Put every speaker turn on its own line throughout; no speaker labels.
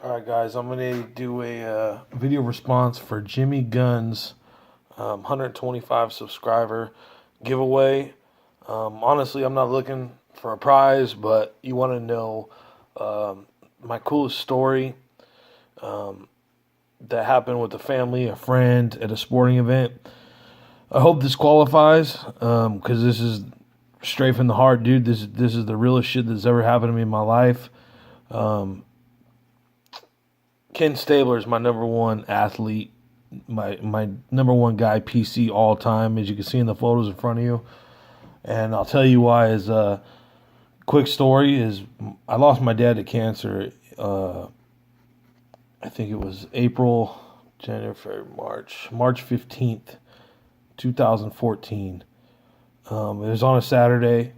Alright guys, I'm going to do a video response for Jimmy Gunz 125 subscriber giveaway. Honestly, I'm not looking for a prize, but you want to know my coolest story that happened with a family, a friend at a sporting event. I hope this qualifies because this is straight from the heart, dude. This is the realest shit that's ever happened to me in my life. Ken Stabler is my number one athlete, my number one guy PC all time, as you can see in the photos in front of you. And I'll tell you why. Is quick story is I lost my dad to cancer. I think it was April, January, February, March 15th, 2014. It was on a Saturday,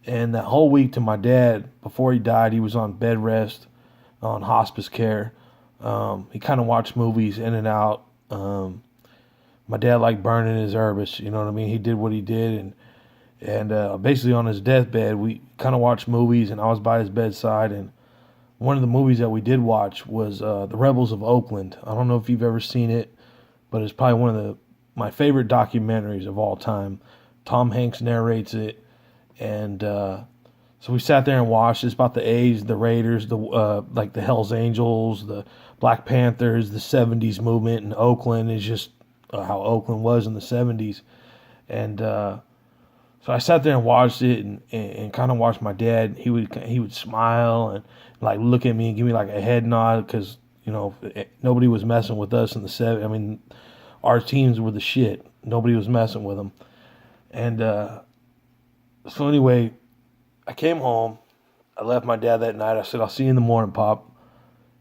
and that whole week to my dad, before he died, he was on bed rest, on hospice care. He kind of watched movies in and out. My dad liked burning his herbs, you know what I mean? He did what he did, and basically on his deathbed, we kind of watched movies, and I was by his bedside, and one of the movies that we did watch was The Rebels of Oakland. I don't know if you've ever seen it, but it's probably one of my favorite documentaries of all time. Tom Hanks narrates it, and so we sat there and watched. It's about the A's, the Raiders, the like the Hells Angels, the Black Panthers, the '70s movement in Oakland. Is just how Oakland was in the '70s, and so I sat there and watched it, and kind of watched my dad. He would smile and like look at me and give me like a head nod because nobody was messing with us in the '70s. I mean, our teams were the shit. Nobody was messing with them, and so anyway, I came home. I left my dad that night. I said, "I'll see you in the morning, Pop."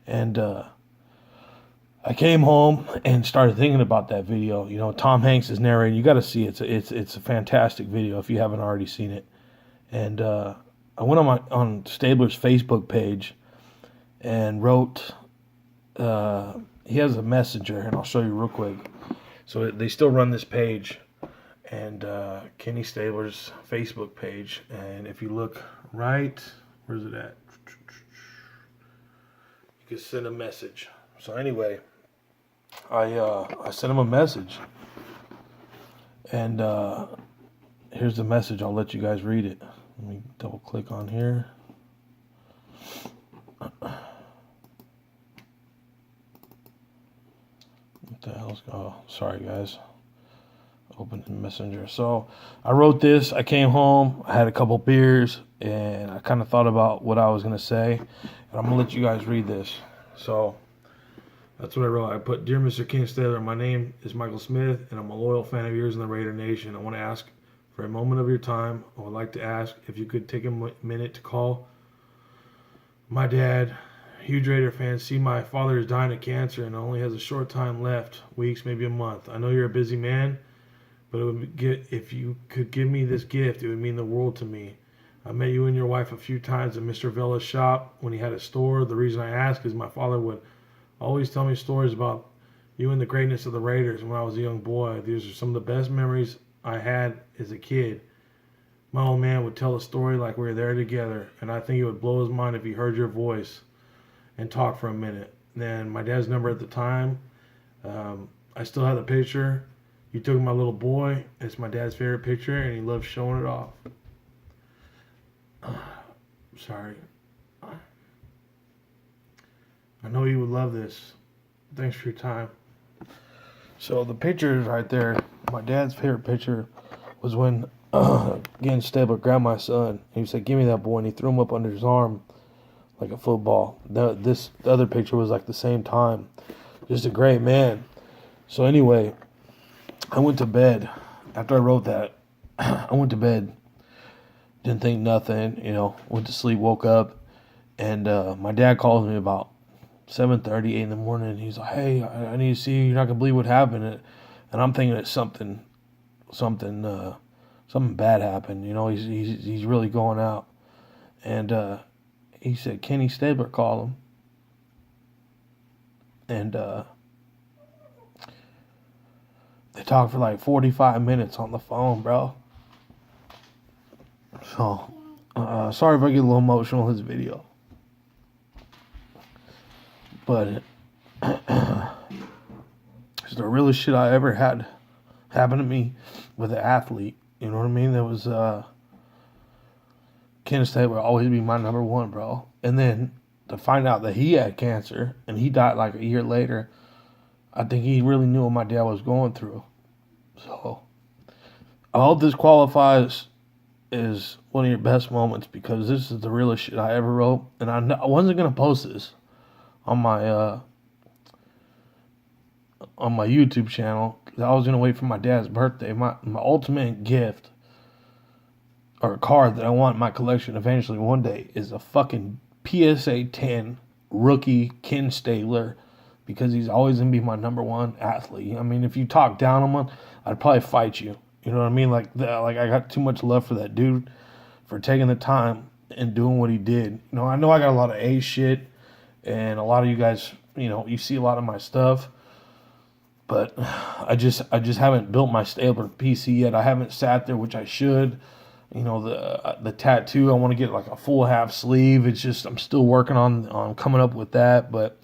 And I came home and started thinking about that video. You know, Tom Hanks is narrating. You got to see it. It's a fantastic video if you haven't already seen it. And I went on Stabler's Facebook page and wrote. He has a messenger, and I'll show you real quick. So they still run this page, and Kenny Stabler's Facebook page. And if you look right, where's it at? You can send a message. So anyway, I sent him a message, and here's the message. I'll let you guys read it. Let me double click on here. What the hell's sorry guys. Open the messenger. So I wrote this. I came home. I had a couple beers, and I kind of thought about what I was gonna say, and I'm gonna let you guys read this. So that's what I wrote. I put, "Dear Mr. Ken Stabler, my name is Michael Smith, and I'm a loyal fan of yours in the Raider Nation. I want to ask for a moment of your time. I would like to ask if you could take a minute to call my dad, huge Raider fan. See, my father is dying of cancer and only has a short time left, weeks, maybe a month. I know you're a busy man, but it would if you could give me this gift, it would mean the world to me. I met you and your wife a few times at Mr. Vella's shop when he had a store. The reason I ask is my father would always tell me stories about you and the greatness of the Raiders when I was a young boy. These are some of the best memories I had as a kid. My old man would tell a story like we were there together, and I think it would blow his mind if he heard your voice and talk for a minute." Then my dad's number at the time, I still have the picture. "You took my little boy. It's my dad's favorite picture, and he loves showing it off." Sorry. I know you would love this. Thanks for your time. So the picture is right there. My dad's favorite picture was when again Stabler grabbed my son, and he said, "Give me that boy," and he threw him up under his arm like a football. The other picture was like the same time. Just a great man. So anyway, I went to bed. After I wrote that, I went to bed. Didn't think nothing, went to sleep, woke up, and my dad calls me about 7:30, 8 in the morning, and he's like, "Hey, I need to see you. You're not gonna believe what happened." And I'm thinking it's something bad happened. He's really going out. And he said Kenny Stabler called him, and they talked for like 45 minutes on the phone, bro. So, sorry if I get a little emotional in this video. But it's the realest shit I ever had happen to me with an athlete. You know what I mean? That was Kent State would always be my number one, bro. And then to find out that he had cancer and he died like a year later, I think he really knew what my dad was going through. So I hope this qualifies as one of your best moments, because this is the realest shit I ever wrote. And I wasn't gonna post this on my YouTube channel, because I was gonna wait for my dad's birthday. My ultimate gift, or a card that I want in my collection eventually one day, is a fucking PSA 10 rookie Ken Stabler, because he's always gonna be my number one athlete. I mean, if you talk down on him, I'd probably fight you. You know what I mean? Like I got too much love for that dude for taking the time and doing what he did. You know I got a lot of A shit, and a lot of you guys, you see a lot of my stuff, but I just haven't built my Stabler PC yet. I haven't sat there, which I should. The tattoo, I want to get like a full half sleeve. It's just I'm still working on coming up with that. But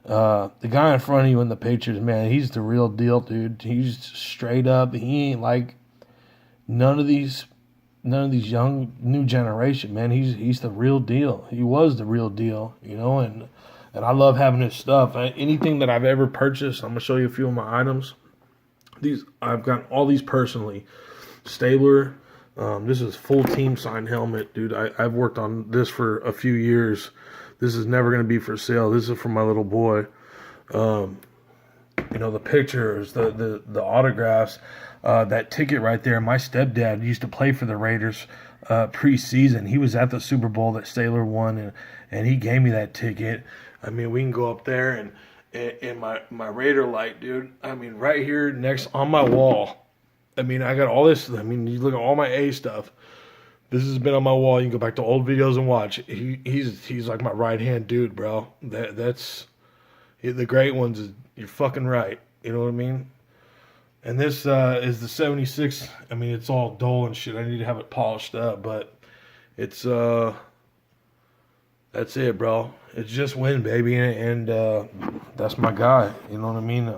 the guy in front of you in the pictures, man, he's the real deal, dude. He's straight up. He ain't like none of these young new generation, man. He's the real deal. He was the real deal, and I love having his stuff. Anything that I've ever purchased, I'm gonna show you a few of my items. I've got all these personally. Stabler. This is full team signed helmet, dude. I've worked on this for a few years. This is never going to be for sale. This is for my little boy. The pictures, the autographs, that ticket right there. My stepdad used to play for the Raiders preseason. He was at the Super Bowl that Stabler won, and he gave me that ticket. I mean, we can go up there and my Raider light, dude. I mean, right here next on my wall. I mean, I got all this. I mean, you look at all my A stuff. This has been on my wall. You can go back to old videos and watch. He's like my right hand dude, bro. That's the great ones. You're fucking right. You know what I mean? And this is the 76. I mean, it's all dull and shit. I need to have it polished up, but it's that's it, bro. It's just win, baby, and that's my guy. You know what I mean?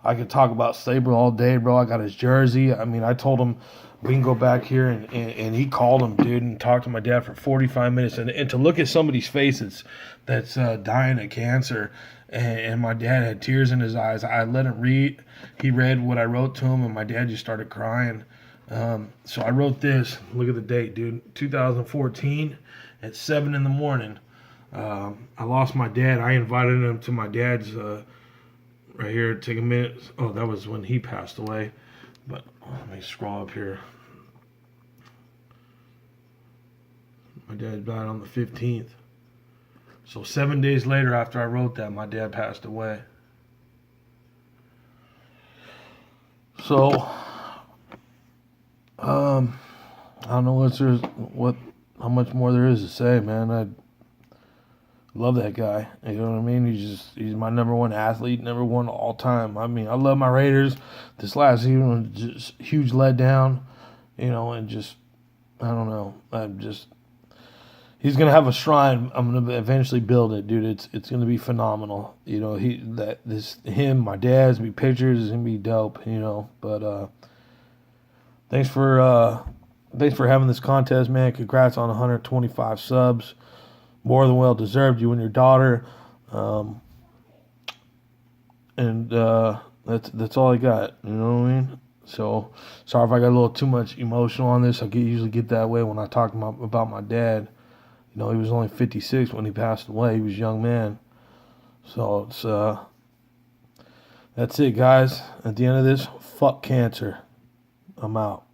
I could talk about Stabler all day, bro. I got his jersey. I mean, I told him we can go back here, and he called him, dude, and talked to my dad for 45 minutes. And to look at somebody's faces that's dying of cancer, and my dad had tears in his eyes. I let him read. He read what I wrote to him, and my dad just started crying. So I wrote this. Look at the date, dude. 2014 at 7 in the morning. I lost my dad. I invited him to my dad's... right here, take a minute. Oh, that was when he passed away. But let me scroll up here. My dad died on the 15th. So 7 days later after I wrote that, my dad passed away. So, I don't know how much more there is to say, man. I love that guy. You know what I mean? He's my number one athlete, number one all time. I mean, I love my Raiders. This last season was just huge letdown, and just, I don't know. He's gonna have a shrine. I'm gonna eventually build it, dude. It's gonna be phenomenal. My dad's gonna be pictures. It's gonna be dope. But thanks for having this contest, man. Congrats on 125 subs. More than well deserved, you and your daughter. That's all I got. You know what I mean? So sorry if I got a little too much emotional on this. I usually get that way when I talk about my dad. He was only 56 when he passed away. He was a young man. So that's it, guys. At the end of this, fuck cancer. I'm out.